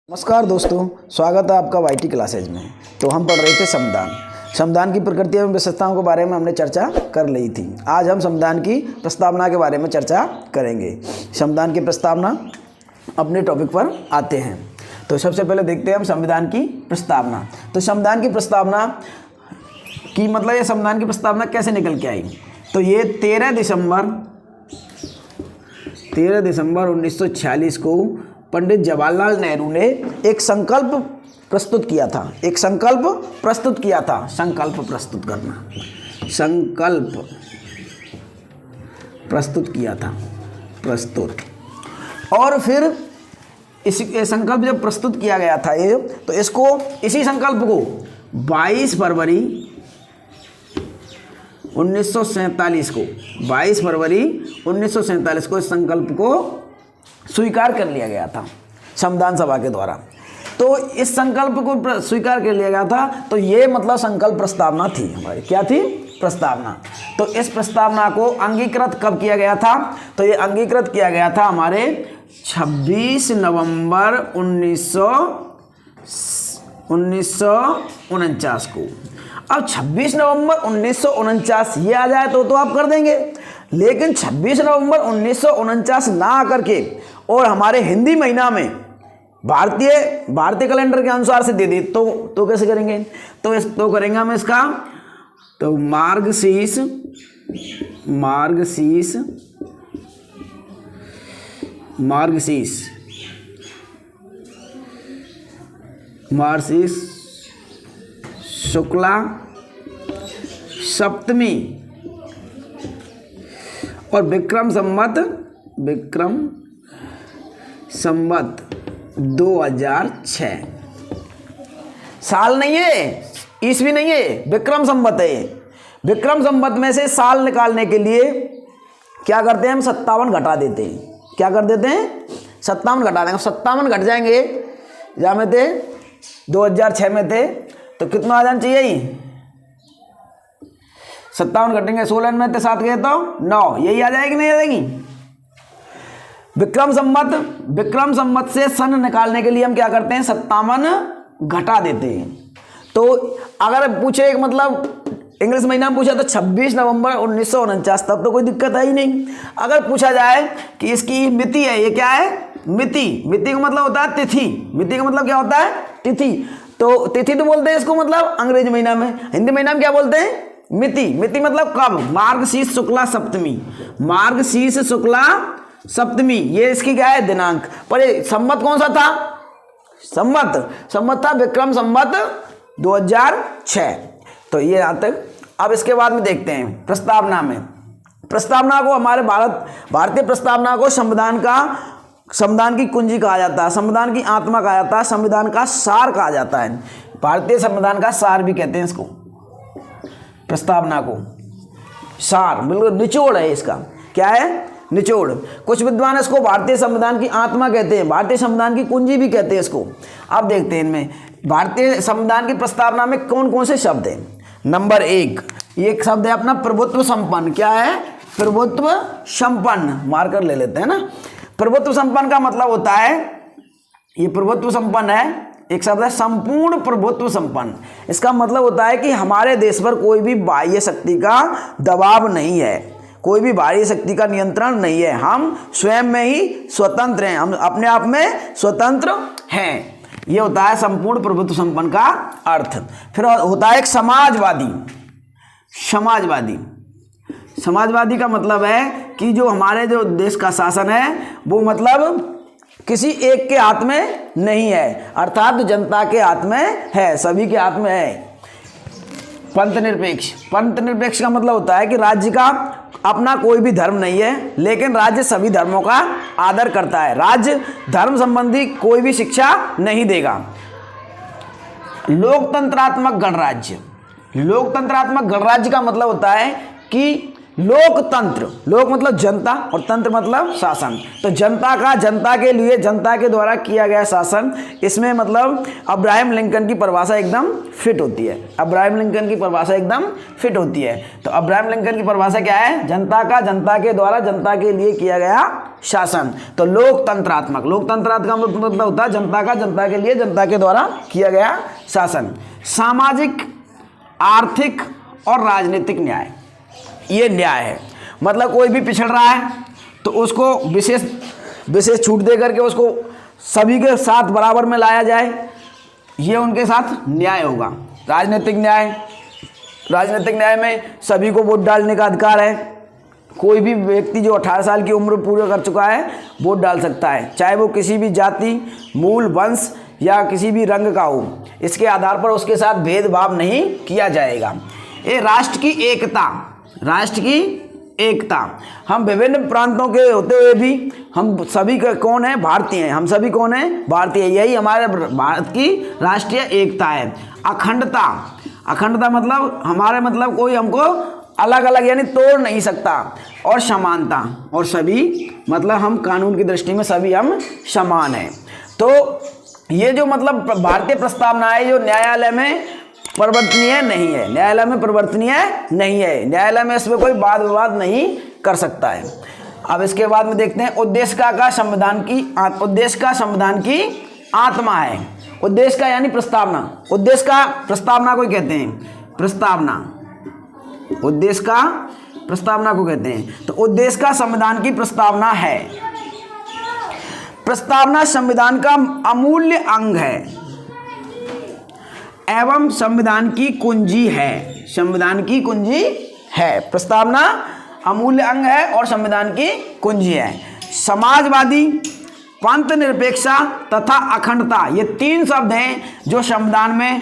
नमस्कार दोस्तों, स्वागत है आपका वाईटी क्लासेज में। तो हम पढ़ रहे थे संविधान की प्रकृति एवं विशेषताओं के बारे में हमने चर्चा कर ली थी। आज हम संविधान की प्रस्तावना के बारे में चर्चा करेंगे। संविधान की प्रस्तावना अपने टॉपिक पर आते हैं। तो सबसे पहले देखते हैं हम संविधान की प्रस्तावना। तो संविधान की प्रस्तावना की मतलब ये संविधान की प्रस्तावना कैसे निकल के आई। तो ये 13 दिसंबर 1946 को पंडित जवाहरलाल नेहरू ने एक संकल्प प्रस्तुत किया था। संकल्प प्रस्तुत किया था। और फिर इस संकल्प जब प्रस्तुत किया गया था ये, तो इसको इसी संकल्प को 22 फरवरी 1947 को इस संकल्प को स्वीकार कर लिया गया था संविधान सभा के द्वारा। तो इस संकल्प को स्वीकार कर लिया गया था। तो ये मतलब संकल्प प्रस्तावना थी हमारी। क्या थी? प्रस्तावना। तो इस प्रस्तावना को अंगीकृत कब किया गया था? तो ये अंगीकृत किया गया था हमारे 26 नवंबर 1949 को। अब 26 नवंबर 1949 ये आ जाए तो आप कर देंगे, लेकिन 26 नवंबर 1949 ना आकर के और हमारे हिंदी महीना में भारतीय कैलेंडर के अनुसार से दे दी तो कैसे करेंगे? तो करेंगे हम इसका तो मार्गशीर्ष शुक्ला सप्तमी और विक्रम संवत 2006। साल नहीं है, ईस्वी नहीं है, विक्रम संवत है। विक्रम संवत में से साल निकालने के लिए क्या करते हैं हम? 57 घटा देते हैं। क्या कर देते हैं? 57 घटा देंगे। 57 घट जाएंगे, जहाँ में थे 2006 में थे, तो कितना आ जाना चाहिए? 57 घटेंगे, 16 में थे, 7 गए तो 9। यही आ जाएगी, नहीं आ जाएगी? विक्रम संवत से सन निकालने के लिए हम क्या करते हैं? 57 घटा देते हैं। तो अगर पूछे मतलब इंग्लिश महीना में पूछा तो 26 नवंबर 1949, तब तो कोई दिक्कत है ही नहीं। अगर पूछा जाए कि इसकी मिति है, ये क्या है? मिति का मतलब होता है तिथि। मिति का मतलब क्या होता है? तिथि। तो तिथि तो बोलते हैं इसको मतलब अंग्रेजी महीना में। हिंदी महीना में क्या बोलते हैं? मिति मतलब कब? मार्गशीर्ष शुक्ला सप्तमी, ये इसकी क्या है? दिनांक। पर ये संवत कौन सा था? संवत था विक्रम संवत 2006। तो ये यहाँ तक। अब इसके बाद में देखते हैं प्रस्तावना को हमारे भारतीय प्रस्तावना को संविधान की कुंजी कहा जाता है, संविधान की आत्मा कहा जाता है, संविधान का सार कहा जाता है। भारतीय संविधान का सार भी कहते हैं इसको, प्रस्तावना को। सार बिल्कुल निचोड़ है इसका। क्या है? निचोड़। कुछ विद्वान इसको भारतीय संविधान की आत्मा कहते हैं, भारतीय संविधान की कुंजी भी कहते हैं इसको। अब देखते हैं इनमें भारतीय संविधान की प्रस्तावना में कौन कौन से शब्द हैं। नंबर 1 ये एक शब्द है अपना प्रभुत्व संपन्न। क्या है? प्रभुत्व संपन्न। मार्कर ले लेते हैं ना। प्रभुत्व संपन्न का मतलब होता है, ये प्रभुत्व संपन्न है, एक शब्द है संपूर्ण प्रभुत्व संपन्न। इसका मतलब होता है कि हमारे देश पर कोई भी बाह्य शक्ति का दबाव नहीं है, कोई भी बाह्य शक्ति का नियंत्रण नहीं है। हम स्वयं में ही स्वतंत्र हैं, हम अपने आप में स्वतंत्र हैं। ये होता है संपूर्ण प्रभुत्व संपन्न का अर्थ। फिर होता है एक समाजवादी का मतलब है कि जो हमारे जो देश का शासन है वो मतलब किसी एक के हाथ में नहीं है, अर्थात जनता के हाथ में है, सभी के हाथ में है। पंथ निरपेक्ष का मतलब होता है कि राज्य का अपना कोई भी धर्म नहीं है, लेकिन राज्य सभी धर्मों का आदर करता है। राज्य धर्म संबंधी कोई भी शिक्षा नहीं देगा। लोकतंत्रात्मक गणराज्य का मतलब होता है कि लोकतंत्र, लोक मतलब जनता और तंत्र मतलब शासन। तो जनता का, जनता के लिए, जनता के द्वारा किया गया शासन, इसमें मतलब अब्राहम लिंकन की परिभाषा एकदम फिट होती है। अब्राहम लिंकन की परिभाषा एकदम फिट होती है। तो अब्राहम लिंकन की परिभाषा क्या है? जनता का, जनता के द्वारा, जनता के लिए किया गया शासन। तो लोकतंत्रात्मक, लोकतंत्रात्मक का मतलब होता है जनता का, जनता के लिए, जनता के द्वारा किया गया शासन। सामाजिक, आर्थिक और राजनीतिक न्याय, ये न्याय है। मतलब कोई भी पिछड़ रहा है तो उसको विशेष छूट दे करके उसको सभी के साथ बराबर में लाया जाए, ये उनके साथ न्याय होगा। राजनीतिक न्याय, राजनीतिक न्याय में सभी को वोट डालने का अधिकार है। कोई भी व्यक्ति जो 18 साल की उम्र पूरी कर चुका है वोट डाल सकता है, चाहे वो किसी भी जाति, मूल, वंश या किसी भी रंग का हो। इसके आधार पर उसके साथ भेदभाव नहीं किया जाएगा। ये राष्ट्र की एकता, राष्ट्र की एकता, हम विभिन्न प्रांतों के होते हुए भी हम सभी का कौन है? भारतीय हैं। हम सभी कौन है? भारतीय। यही हमारे भारत की राष्ट्रीय एकता है। अखंडता, अखंडता मतलब हमारे मतलब कोई हमको अलग अलग यानी तोड़ नहीं सकता। और समानता, और सभी मतलब हम कानून की दृष्टि में सभी हम समान हैं। तो ये जो मतलब भारतीय प्रस्तावना है जो न्यायालय में परिवर्तनीय नहीं है, न्यायालय में परिवर्तनीय नहीं है। न्यायालय में इसमें कोई वाद विवाद नहीं कर सकता है। अब इसके बाद में देखते हैं उद्देश्य का संविधान की, उद्देश्य का संविधान की आत्मा है। उद्देश्य का यानी प्रस्तावना, उद्देश्य का प्रस्तावना को कहते हैं प्रस्तावना, उद्देश्य का प्रस्तावना को कहते हैं। तो उद्देश्य का संविधान की प्रस्तावना है। प्रस्तावना संविधान का अमूल्य अंग है एवं संविधान की कुंजी है। संविधान की कुंजी है। प्रस्तावना अमूल्य अंग है और संविधान की कुंजी है। समाजवादी, पंथ निरपेक्षता तथा अखंडता, ये 3 शब्द हैं जो संविधान में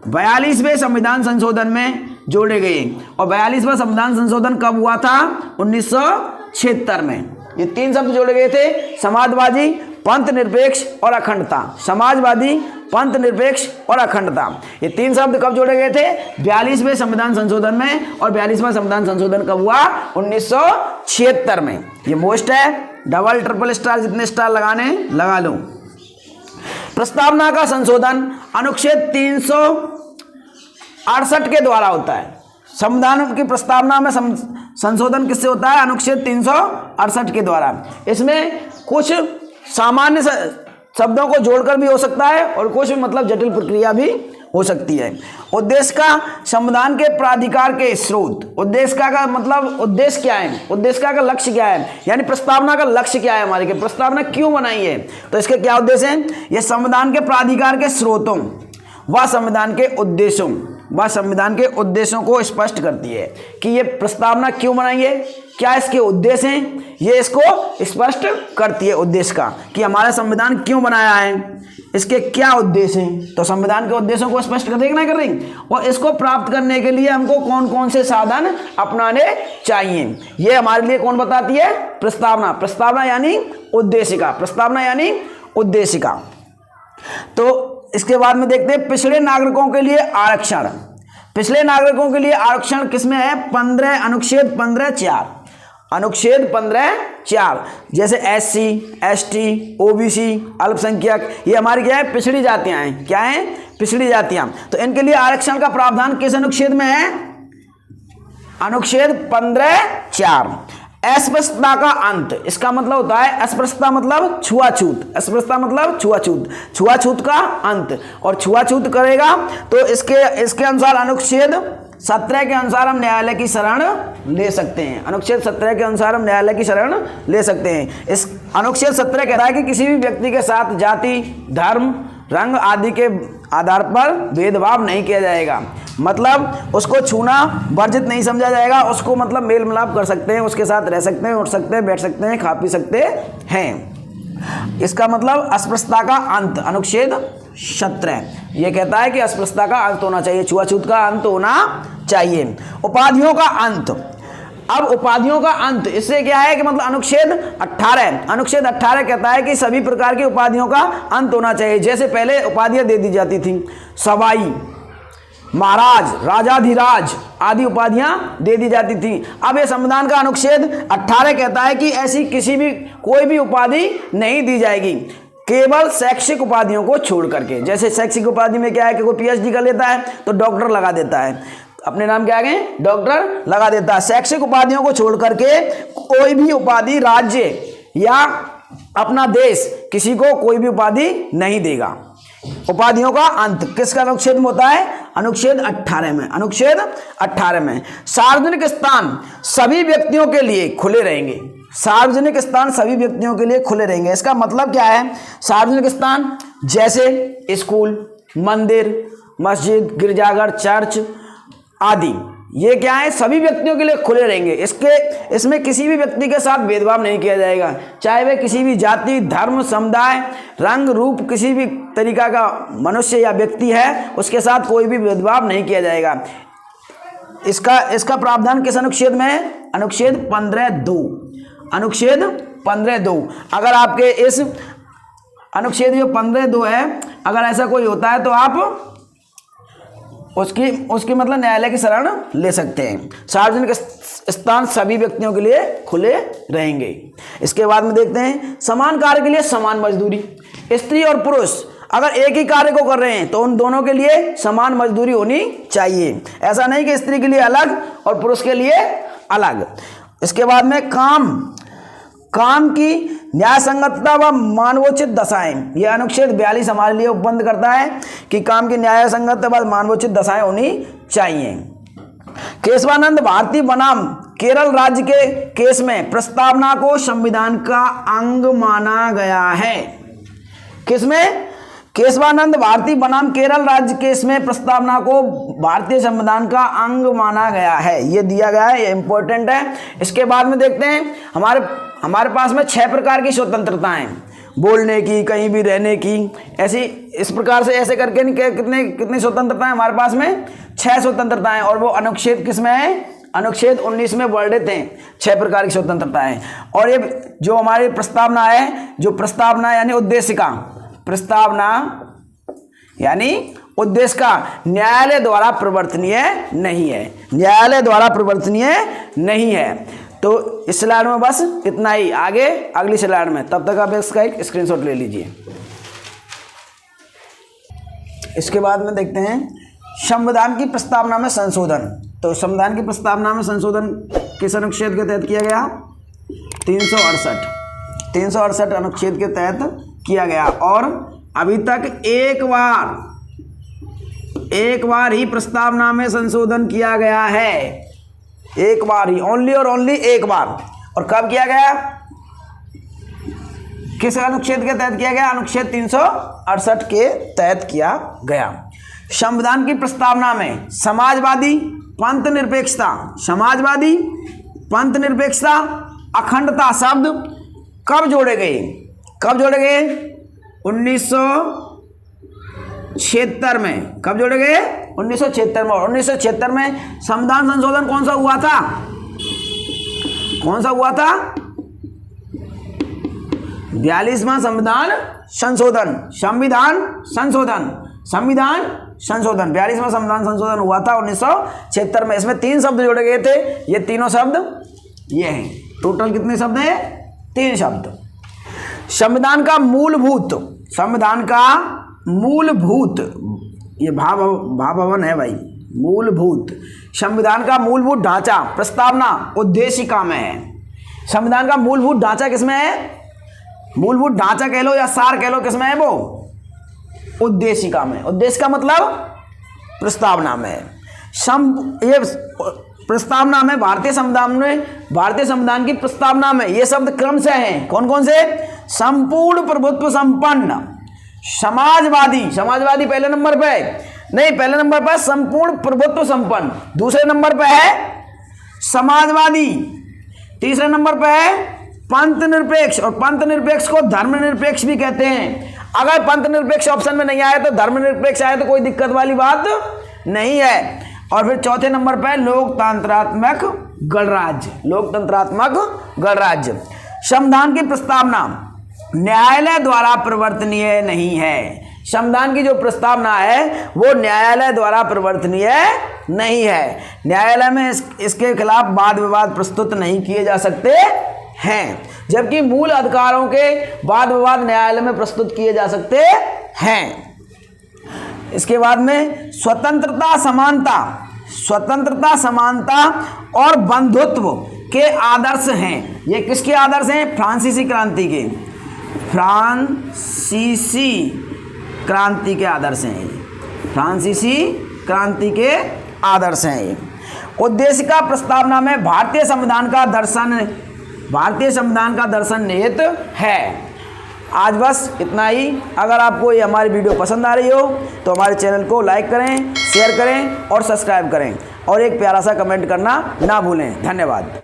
42वें संविधान संशोधन में जोड़े गए। और 42वां संविधान संशोधन कब हुआ था? 1976 में। ये 3 शब्द जोड़े गए थे, समाजवादी, पंथ निरपेक्ष और अखंडता। समाजवादी, पंथ निरपेक्ष और अखंडता, ये 3 शब्द कब जोड़े गए थे? 42वें संविधान संशोधन में। और 42वां संविधान संशोधन कब हुआ? 1976 में। ये मोस्ट है, डबल ट्रिपल स्टार जितने स्टार लगाने लगा लो। प्रस्तावना का संशोधन अनुच्छेद 368 के द्वारा होता है। संविधान की प्रस्तावना में संशोधन किससे होता है? अनुच्छेद 368 के द्वारा। इसमें कुछ सामान्य शब्दों को जोड़कर भी हो सकता है और कुछ मतलब जटिल प्रक्रिया भी हो सकती है। उद्देश्य का संविधान के प्राधिकार के स्रोत, उद्देश्य का मतलब उद्देश्य क्या है? उद्देश्य का लक्ष्य क्या है? यानी प्रस्तावना का लक्ष्य क्या है? हमारे के प्रस्तावना क्यों बनाई है? तो इसके क्या उद्देश्य हैं? ये संविधान के प्राधिकार के स्रोतों व संविधान के उद्देश्यों को स्पष्ट करती है कि ये प्रस्तावना क्यों बनाई है, क्या इसके उद्देश्य हैं, ये इसको स्पष्ट करती है उद्देश्य का कि हमारा संविधान क्यों बनाया है, इसके क्या उद्देश्य हैं। तो संविधान के उद्देश्यों को स्पष्ट कर देना कर रही, और इसको प्राप्त करने के लिए हमको कौन कौन से साधन अपनाने चाहिए, ये हमारे लिए कौन बताती है? प्रस्तावना। प्रस्तावना यानी उद्देशिका, प्रस्तावना यानी उद्देशिका। तो इसके बाद में देखते हैं पिछड़े नागरिकों के लिए आरक्षण। पिछड़े नागरिकों के लिए आरक्षण किसमें है? 15 अनुच्छेद 15(4), अनुच्छेद 15(4। जैसे SC, ST, OBC, अल्पसंख्यक, ये हमारी क्या है? पिछड़ी जातियां हैं। क्या है? पिछड़ी जातियां। तो इनके लिए आरक्षण का प्रावधान किस अनुच्छेद में है? अनुच्छेद 15(4). अस्पृश्यता का अंत, इसका मतलब होता है अस्पृश्यता मतलब छुआछूत, अस्पृश्यता मतलब छुआछूत, छुआछूत का अंत। और छुआछूत करेगा तो इसके अनुसार अनुच्छेद 17 के अनुसार हम न्यायालय की शरण ले सकते हैं। अनुच्छेद 17 के अनुसार हम न्यायालय की शरण ले सकते हैं। इस अनुच्छेद 17 कहता है कि किसी भी व्यक्ति के साथ जाति, धर्म, रंग आदि के आधार पर भेदभाव नहीं किया जाएगा। मतलब उसको छूना वर्जित नहीं समझा जाएगा, उसको मतलब मेल मिलाप कर सकते हैं, उसके साथ रह सकते हैं, उठ सकते हैं, बैठ सकते हैं, खा पी सकते हैं। इसका मतलब अस्पृश्यता का अंत, अनुच्छेद 17 ये कहता है कि अस्पृश्यता का अंत होना चाहिए, छुआछूत का अंत होना चाहिए। उपाधियों का अंत, अब उपाधियों का अंत इससे क्या है कि मतलब अनुच्छेद 18 कहता है कि सभी प्रकार की उपाधियों का अंत होना चाहिए। जैसे पहले उपाधियां दे दी जाती थी, सवाई, महाराज, राजाधिराज आदि उपाधियां दे दी जाती थी। अब ये संविधान का अनुच्छेद 18 कहता है कि ऐसी किसी भी कोई भी उपाधि नहीं दी जाएगी, केवल शैक्षिक उपाधियों को छोड़ करके। जैसे शैक्षिक उपाधि में क्या है कि कोई पीएचडी कर लेता है तो डॉक्टर लगा देता है, अपने नाम क्या आगे डॉक्टर लगा देता है। शैक्षिक उपाधियों को छोड़ करके कोई भी उपाधि राज्य या अपना देश किसी को कोई भी उपाधि नहीं देगा। उपाधियों का अंत किसका अनुच्छेद में होता है? अनुच्छेद 18 में। अनुच्छेद 18 में सार्वजनिक स्थान सभी व्यक्तियों के लिए खुले रहेंगे। सार्वजनिक स्थान सभी व्यक्तियों के लिए खुले रहेंगे। इसका मतलब क्या है? सार्वजनिक स्थान जैसे स्कूल, मंदिर, मस्जिद, गिरजाघर, चर्च आदि, ये क्या है? सभी व्यक्तियों के लिए खुले रहेंगे। इसमें किसी भी व्यक्ति के साथ भेदभाव नहीं किया जाएगा, चाहे वह किसी भी जाति, धर्म, समुदाय, रंग, रूप, किसी भी तरीका का मनुष्य या व्यक्ति है, उसके साथ कोई भी भेदभाव नहीं किया जाएगा। इसका प्रावधान किस अनुच्छेद में है? अनुच्छेद 15(2). अनुच्छेद 15(2). अगर आपके इस अनुच्छेद जो 15(2) है, अगर ऐसा कोई होता है तो आप उसकी मतलब न्यायालय की शरण ले सकते हैं। सार्वजनिक स्थान सभी व्यक्तियों के लिए खुले रहेंगे। इसके बाद में देखते हैं समान कार्य के लिए समान मजदूरी। स्त्री और पुरुष अगर एक ही कार्य को कर रहे हैं तो उन दोनों के लिए समान मजदूरी होनी चाहिए। ऐसा नहीं कि स्त्री के लिए अलग और पुरुष के लिए अलग। इसके बाद में काम की न्याय संगतता व मानवोचित दशाएं, यह अनुच्छेद 42 हमारे लिए उपबंध करता है कि काम की न्याय संगतता व मानवोचित दशाएं होनी चाहिए। केशवानंद भारती बनाम केरल राज्य के केस में प्रस्तावना को संविधान का अंग माना गया है। किसमें? केशवानंद भारती बनाम केरल राज्य केस में प्रस्तावना को भारतीय संविधान का अंग माना गया है। ये दिया गया है, ये इंपॉर्टेंट है। इसके बाद में देखते हैं हमारे पास में 6 प्रकार की स्वतंत्रताएं, बोलने की, कहीं भी रहने की, ऐसी इस प्रकार से ऐसे करके कितनी स्वतंत्रताएं हमारे पास में? 6 स्वतंत्रताएं। और वो अनुच्छेद किस में है? अनुच्छेद 19 में वर्णित हैं 6 प्रकार की स्वतंत्रताएं। और ये जो हमारी प्रस्तावना है, जो प्रस्तावना यानी उद्देश्य का, प्रस्तावना यानी उद्देश्य का न्यायालय द्वारा प्रवर्तनीय नहीं है। न्यायालय द्वारा प्रवर्तनीय नहीं है। तो इस स्लाइड में बस इतना ही, आगे अगली स्लाइड में। तब तक आप इसका एक स्क्रीनशॉट ले लीजिए। इसके बाद में देखते हैं संविधान की प्रस्तावना में संशोधन। तो संविधान की प्रस्तावना में संशोधन किस अनुच्छेद के तहत किया गया? 368 अनुच्छेद के तहत किया गया। और अभी तक एक बार ही प्रस्तावना में संशोधन किया गया है। एक बार ही, ओनली और ओनली एक बार। और कब किया गया? किस अनुच्छेद के तहत किया गया? अनुच्छेद 368 के तहत किया गया। संविधान की प्रस्तावना में समाजवादी, पंथ निरपेक्षता, अखंडता शब्द कब जोड़े गए? 1976 में। कब जोड़े गए? 1976 में। और 1976 में संविधान संशोधन कौन सा हुआ था? 42वां संविधान संशोधन। 42वां संविधान संशोधन हुआ था 1976 में। इसमें 3 शब्द जोड़े गए थे। ये तीनों शब्द ये हैं। टोटल कितने शब्द हैं? 3 शब्द। संविधान का मूलभूत, ये भावभवन है भाई, मूलभूत। संविधान का मूलभूत ढांचा प्रस्तावना उद्देशिका में है। संविधान का मूलभूत ढांचा किसमें है? मूलभूत ढांचा कह लो या सार कह लो, किसमें है वो? उद्देशिका में। उद्देश्य का मतलब प्रस्तावना में। ये प्रस्तावना में भारतीय संविधान की प्रस्तावना में ये शब्द क्रम से हैं। कौन कौन से? संपूर्ण प्रभुत्व संपन्न, समाजवादी पहले नंबर पे नहीं, पहले नंबर पर संपूर्ण प्रभुत्व संपन्न, दूसरे नंबर पे है समाजवादी, तीसरे नंबर पे है पंथ निरपेक्ष। और पंथ निरपेक्ष को धर्मनिरपेक्ष भी कहते हैं। अगर पंथ निरपेक्ष ऑप्शन में नहीं आया तो धर्मनिरपेक्ष आए तो कोई दिक्कत वाली बात नहीं है। और फिर चौथे नंबर पर लोकतंत्रात्मक गणराज्य। संविधान की प्रस्तावना न्यायालय द्वारा प्रवर्तनीय नहीं है। संविधान की जो प्रस्तावना है वो न्यायालय द्वारा प्रवर्तनीय नहीं है। न्यायालय में इसके खिलाफ वाद विवाद प्रस्तुत नहीं किए जा सकते हैं, जबकि मूल अधिकारों के वाद विवाद न्यायालय में प्रस्तुत किए जा सकते हैं। इसके बाद में स्वतंत्रता, समानता और बंधुत्व के आदर्श हैं। ये किसके आदर्श हैं? फ्रांसीसी क्रांति के, फ्रांसीसी क्रांति के आदर्श हैं। फ्रांसीसी क्रांति के आदर्श हैं ये। उद्देश्य का प्रस्तावना में भारतीय संविधान का दर्शन निहित है। आज बस इतना ही। अगर आपको ये हमारी वीडियो पसंद आ रही हो तो हमारे चैनल को लाइक करें, शेयर करें और सब्सक्राइब करें, और एक प्यारा सा कमेंट करना ना भूलें। धन्यवाद।